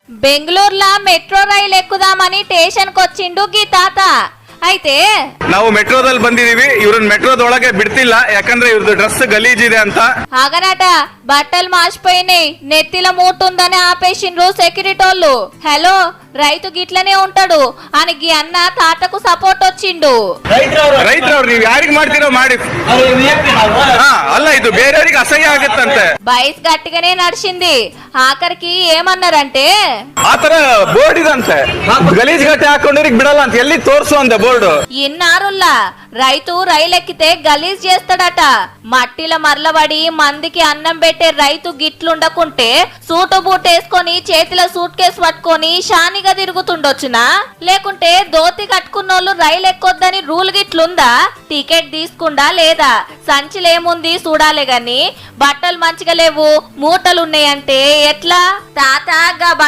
బెంగళూరులో మెట్రో రైలు ఎక్కుదామని స్టేషన్ కొచ్చిండు గీ తాత. అయితే ನಾವು ಮೆಟ್ರೋದಲ್ಲಿ ಬಂದಿದೀವಿ. ಇವ್ರನ್ನ ಮೆಟ್ರೋದೊಳಗೆ ಬಿಡ್ತಿಲ್ಲ, ಯಾಕಂದ್ರೆ ಇವ್ರದ್ದು ಡ್ರೆಸ್ ಗಲೀಜಿದೆ ಅಂತ. ఆగనట బట్టలు మాసిపోయినాయి, నెత్తిల మూటుందని ఆపేసిండ్రు సెక్యూరిటోళ్ళు. హలో, రైతు గిట్లనే ఉంటాడు అని గీ అన్న తాతకు సపోర్ట్ వచ్చిండు. ರೈತರವ್ರು ನೀವು ಯಾರಿಗ್ ಮಾಡ್ತೀರೋ ಮಾಡಿ. ಅಲ್ಲ, ಇದು ಬೇರೆಯವರಿಗೆ ಅಸಹ್ಯ ಆಗುತ್ತಂತೆ. బైస్ గట్టిగానే నడిచింది. ఆఖరికి ఏమన్నారంటే ಆತರ ಬೋರ್ಡ್ ಇದಂತೆ, ಗಲೀಜ್ ಗಟ್ಟಿ ಹಾಕೊಂಡವ್ರಿಗೆ ಬಿಡಲ್ಲ ಅಂತ. ಎಲ್ಲಿ ತೋರ್ಸು ಅಂದೆ ಬೋರ್ಡ್. ఇన్నారుల్లా రైతు రైలెక్కితే గలీజ్ చేస్తాడట. మట్టిల మరలబడి మందికి అన్నం పెట్టే రైతు గిట్లుండకుంటే సూటు బూట్ వేసుకొని చేతిలో సూట్ కేసు పట్టుకొని షానిగా తిరుగుతుండొచ్చునా? లేకుంటే దోతి కట్టుకున్నోళ్ళు రైలు ఎక్కొద్దని రూల్ గిట్లుందా? టికెట్ తీసుకుండా లేదా? సంచిలేముంది చూడాలే గాని బట్టలు మంచిగా లేవు, మూటలున్నాయంటే ఎట్లా తాత?